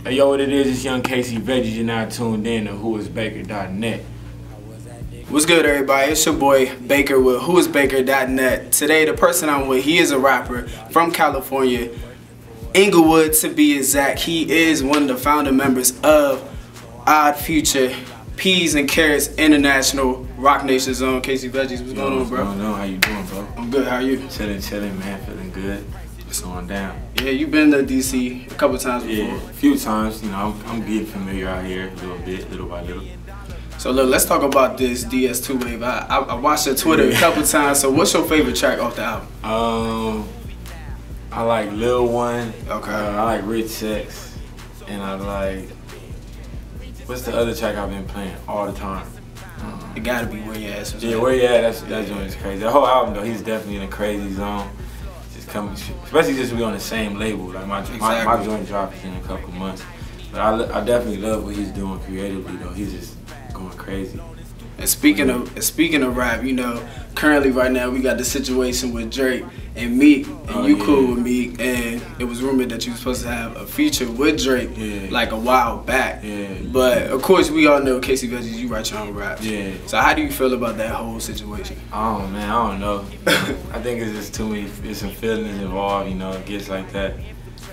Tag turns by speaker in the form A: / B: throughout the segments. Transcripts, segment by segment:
A: Hey, yo, what it is, it's Young Casey Veggies. You're now tuned in to whoisbaker.net.
B: What's good, everybody? It's your boy Baker with whoisbaker.net. Today, the person I'm with, he is a rapper from California, Inglewood to be exact. He is one of the founder members of Odd Future, Peas and Carrots International, Rock Nation Zone. Casey Veggies, what's going on, bro?
A: What's going on? How you doing, bro?
B: I'm good. How are you?
A: Chilling, man. Feeling good. What's going down?
B: Yeah, you've been to DC a couple times before.
A: Yeah, a few times. You know, I'm getting familiar out here a little bit, little by little.
B: So look, let's talk about this DS2 wave. I watched your Twitter a couple times. So what's your favorite track off the album?
A: I like Lil One.
B: Okay.
A: I like Rich Sex, and I like, what's the other track I've been playing all the time?
B: It gotta be Where Your Ass Was.
A: Yeah, Where You At? That joint is crazy. The whole album though, he's definitely in a crazy zone. Just coming, especially just we on the same label. Like my joint drops in a couple months. But I definitely love what he's doing creatively though. He's just going crazy.
B: And speaking of rap, you know, currently right now we got the situation with Drake and Meek, and you cool with Meek, and it was rumored that you were supposed to have a feature with Drake like a while back. Yeah. But of course we all know Casey Veggies, you write your own raps. Yeah. So how do you feel about that whole situation?
A: Oh man, I don't know. I think it's just too many, there's some feelings involved, you know, it gets like that.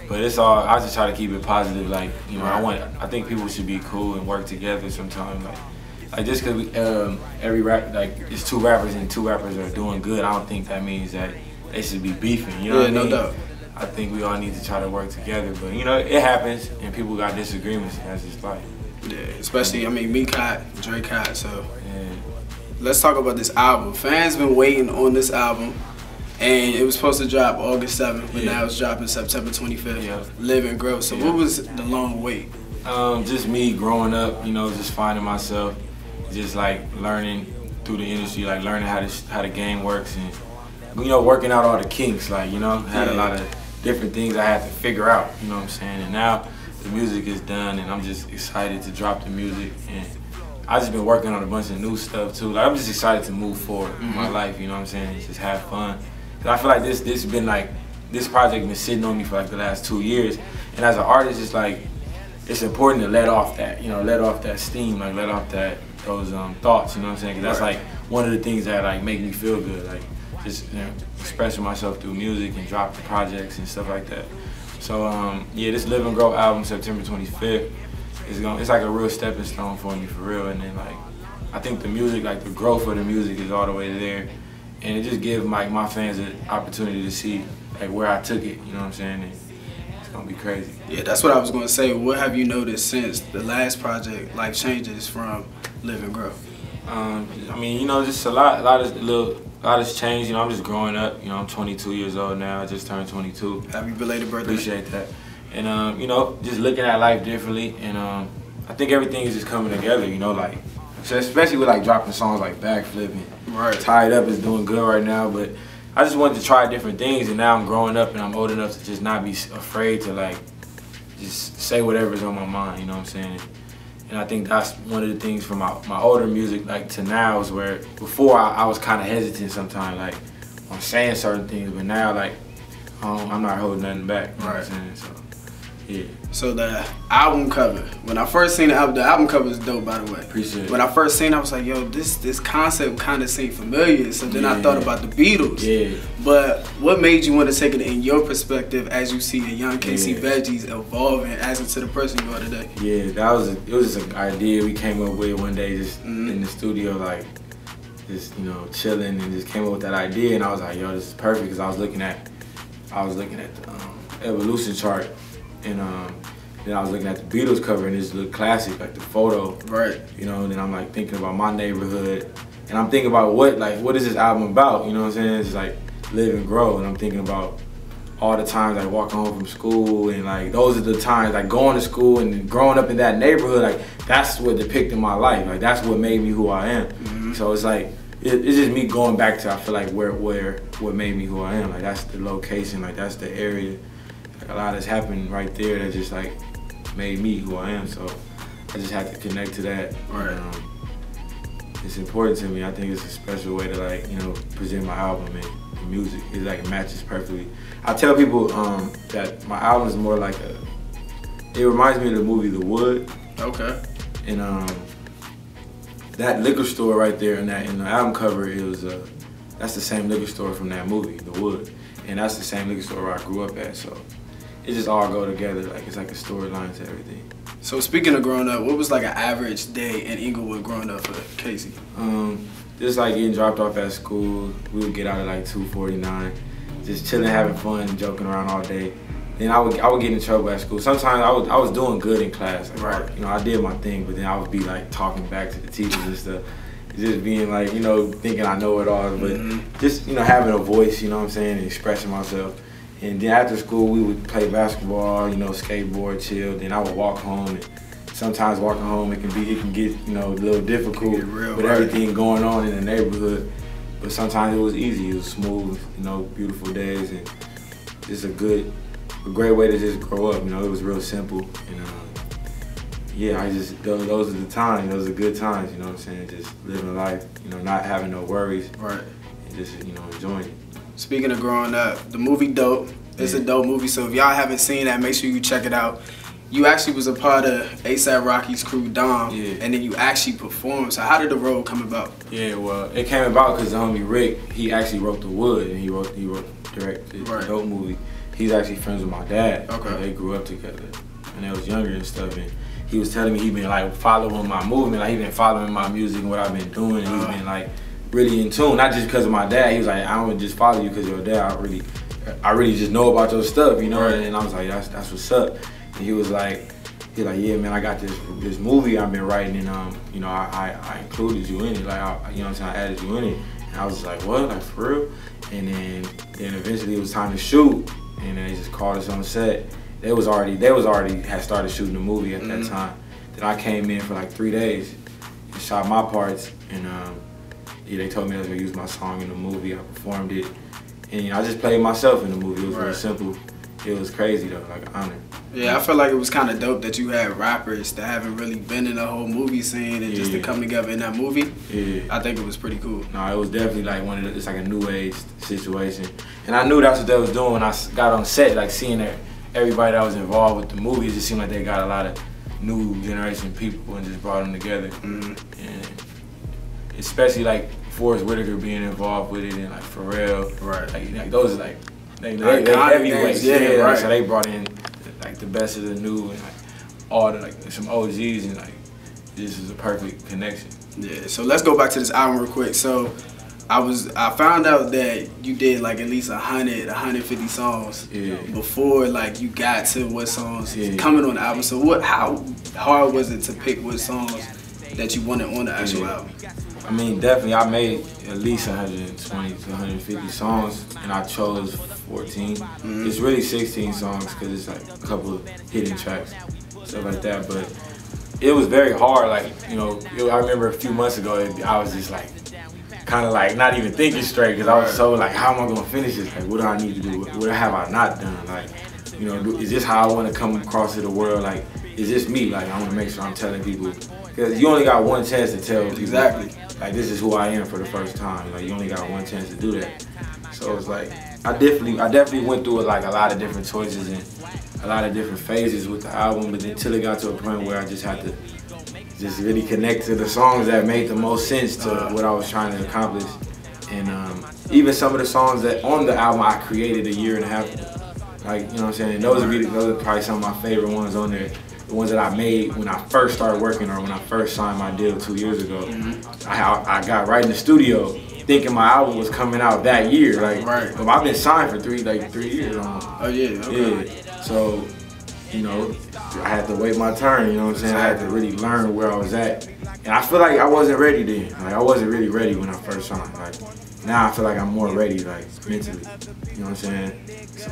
A: But it's all, I just try to keep it positive, like, you know, I think people should be cool and work together sometimes. Like just because every rap, like it's two rappers and two rappers are doing good, I don't think that means that they should be beefing, you know what I mean? No doubt. I think we all need to try to work together, but you know, it happens and people got disagreements, and that's just life.
B: Yeah, especially, I mean, Meek hot, Drake hot, so. Yeah. Let's talk about this album. Fans been waiting on this album, and it was supposed to drop August 7th, but now it's dropping September 25th. Yeah. Live and Grow. So what was the long wait?
A: Just me growing up, you know, just finding myself, just like learning through the industry, like learning how the game works, and you know, working out all the kinks, like, you know, had a lot of different things I had to figure out, you know what I'm saying? And now the music is done, and I'm just excited to drop the music, and I just been working on a bunch of new stuff too. Like, I'm just excited to move forward in my life, you know what I'm saying? Just have fun. Cause I feel like this project been sitting on me for like the last 2 years, and as an artist, it's like, it's important to let off that, you know, let off that steam, like let off those thoughts, you know what I'm saying? Cause that's like one of the things that like make me feel good, like just, you know, expressing myself through music and dropping projects and stuff like that. So yeah, this Live and Grow album, September 25th, it's like a real stepping stone for me, for real. And then like, I think the music, like the growth of the music is all the way there, and it just gives like my fans an opportunity to see like where I took it, you know what I'm saying? And it's gonna be crazy.
B: Yeah, that's what I was gonna say. What have you noticed since the last project, Life Changes, from Live and Grow?
A: I mean, you know, just a lot has changed. You know, I'm just growing up. You know, I'm 22 years old now. I just turned 22.
B: Happy belated birthday.
A: Appreciate that. And you know, just looking at life differently. And I think everything is just coming together. You know, like, so especially with like dropping songs like Backflipping. Right. Tied Up is doing good right now, but I just wanted to try different things, and now I'm growing up and I'm old enough to just not be afraid to like just say whatever's on my mind. You know what I'm saying? And I think that's one of the things from my older music, like, to now, is where before I was kind of hesitant sometimes, like, on saying certain things, but now, like, I'm not holding nothing back. You know what I'm saying? So, yeah.
B: So the album cover, when I first seen the album cover is dope, by the way.
A: Appreciate it.
B: When I first seen it, I was like, yo, this concept kind of seemed familiar. So then I thought about the Beatles. Yeah. But what made you want to take it in your perspective as you see a young Casey Veggies evolving as into the person you are today?
A: Yeah, it was just an idea we came up with one day, just in the studio, like, just, you know, chilling, and just came up with that idea, and I was like, yo, this is perfect, because I was looking at the evolution chart, and then I was looking at the Beatles cover, and this looked classic, like the photo. Right. You know, and then I'm like thinking about my neighborhood, and I'm thinking about what is this album about? You know what I'm saying? It's like Live and Grow, and I'm thinking about all the times like walking home from school, and like those are the times like going to school and growing up in that neighborhood. Like, that's what depicted my life. Like, that's what made me who I am. So it's like, it's just me going back to, I feel like, what made me who I am. Like, that's the location, like that's the area. Like, a lot has happened right there that just like made me who I am. So I just had to connect to that. Right. It's important to me. I think it's a special way to, like, you know, present my album, and the music. It like matches perfectly. I tell people that my album is more like It reminds me of the movie The Wood.
B: Okay.
A: And that liquor store right there in the album cover, it was that's the same liquor store from that movie, The Wood, and that's the same liquor store where I grew up at. So it just all go together. Like it's like a storyline to everything.
B: So speaking of growing up, what was like an average day in Inglewood growing up for Casey?
A: Just like getting dropped off at school, we would get out at like 2:49, just chilling, having fun, joking around all day. Then I would get in trouble at school. Sometimes I was doing good in class. Like,
B: right.
A: You know, I did my thing, but then I would be like talking back to the teachers and stuff. Just being like, you know, thinking I know it all, but just, you know, having a voice, you know what I'm saying, and expressing myself. And then after school, we would play basketball, you know, skateboard, chill. Then I would walk home. And sometimes walking home, it can get, you know, a little difficult with everything going on in the neighborhood. But sometimes it was easy. It was smooth, you know, beautiful days, and just a great way to just grow up. You know, it was real simple. And yeah, those are the times. Those are good times. You know what I'm saying? Just living life. You know, not having no worries.
B: Right.
A: And just, you know, enjoying it.
B: Speaking of growing up, the movie dope. It's a dope movie. So if y'all haven't seen that, make sure you check it out. You actually was a part of A$AP Rocky's crew, Dom, and then you actually performed. So how did the role come about?
A: Yeah, well, it came about because the homie Rick, he actually wrote The Wood, and he directed the dope movie. He's actually friends with my dad. Okay. They grew up together, and they was younger and stuff. And he was telling me he been like following my movement, like he been following my music and what I've been doing. And he's been like really in tune, not just because of my dad. He was like, I don't just follow you because of your dad. I really just know about your stuff, you know. And I was like, that's what's up. And he was like, yeah, man, I got this movie I've been writing, and you know, I included you in it, like you know what I'm saying, I added you in it. And I was like, what, like for real? And then eventually it was time to shoot, and then they just called us on set. They was already had started shooting the movie at that time. Then I came in for like 3 days and shot my parts, and yeah, they told me I was gonna use my song in the movie. I performed it, and you know, I just played myself in the movie. It was real simple. It was crazy though, like an honor.
B: Yeah, I feel like it was kind of dope that you had rappers that haven't really been in the whole movie scene and just to come together in that movie. Yeah, I think it was pretty cool.
A: No, it was definitely like it's like a new age situation, and I knew that's what they was doing when I got on set. Like seeing everybody that was involved with the movie, it just seemed like they got a lot of new generation people and just brought them together. And especially like Forrest Whitaker being involved with it, and like Pharrell. Right. Like those are like they heavyweights. Yeah, right. So they brought in like the best of the new and like all the like some OGs, and like this is a perfect connection.
B: Yeah. So let's go back to this album real quick. So I found out that you did like at least 150 songs before like you got to what songs coming on the album. So how hard was it to pick what songs that you wanted on the actual album?
A: I mean, definitely I made at least 120 to 150 songs, and I chose 14. It's really 16 songs because it's like a couple of hidden tracks, stuff like that. But it was very hard. Like, you know, I remember a few months ago, I was just like, kind of like not even thinking straight because I was so like, how am I gonna finish this? Like, what do I need to do? What have I not done? Like, you know, is this how I want to come across to the world? Like, is this me? Like, I want to make sure I'm telling people, because you only got one chance to tell people. Exactly. Like, this is who I am for the first time. Like, you only got one chance to do that. So it's like, I definitely went through like a lot of different choices and a lot of different phases with the album, but until it got to a point where I just had to just really connect to the songs that made the most sense to what I was trying to accomplish. And even some of the songs that on the album I created a year and a half ago. Like, you know what I'm saying? Those are probably some of my favorite ones on there. The ones that I made when I first started working or when I first signed my deal 2 years ago. I got right in the studio thinking my album was coming out that year. Like, I've been signed for 3 years almost. Oh yeah, okay. Yeah. So, you know, I had to wait my turn, you know what I'm saying? I had to really learn where I was at. And I feel like I wasn't ready then. Like, I wasn't really ready when I first signed. Like, now I feel like I'm more ready, like, mentally. You know what I'm saying? So,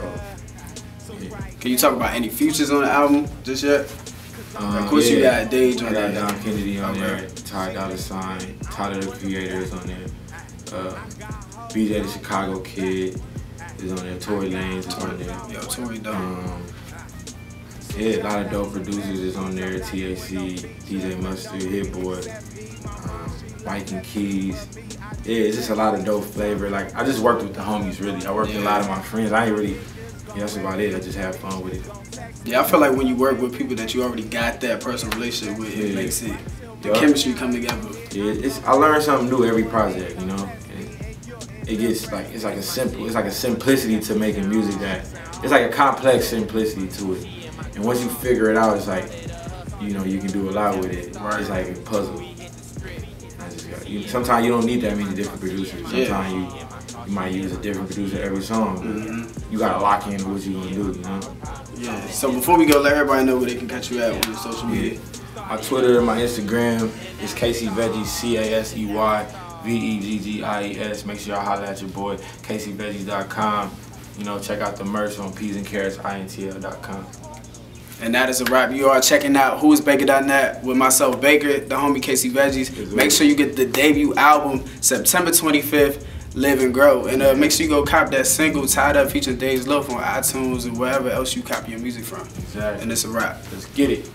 A: yeah.
B: Can you talk about any features on the album just yet? Of course, you got Dage on there.
A: I got Don Kennedy on there, Ty Dolla $ign, Tyler the Creator is on there, BJ the Chicago Kid is on there, Tory Lanez is on there.
B: Yo, Tory dope.
A: Yeah, a lot of dope producers is on there, TAC, DJ Mustard, Hit Boy, Mike and Keys. Yeah, it's just a lot of dope flavor. Like, I just worked with the homies, really. I worked with a lot of my friends. I ain't really, that's about it. I just have fun with it.
B: Yeah, I feel like when you work with people that you already got that personal relationship with, it makes it the chemistry come together.
A: Yeah, I learn something new every project, you know. It gets like it's like a simplicity to making music that it's like a complex simplicity to it. And once you figure it out, it's like, you know, you can do a lot with it. Right. It's like a puzzle. Sometimes you don't need that many different producers. Sometimes you might use a different producer every song. You gotta lock in what you're gonna do, you know?
B: Yeah. So before we go, let everybody know where they can catch you at on your social media.
A: My Twitter and my Instagram is Casey Veggies, CASEYVEGGIES. Make sure y'all holler at your boy, CaseyVeggies.com. You know, check out the merch on peasandcarrotsintl.com.
B: And that is a wrap. You are checking out whoisbaker.net with myself, Baker, the homie Casey Veggies. Make sure you get the debut album September 25th, Live and Grow. And make sure you go cop that single, Tied Up, featuring Dave's Love on iTunes and wherever else you copy your music from.
A: Exactly.
B: And it's a wrap.
A: Let's get it.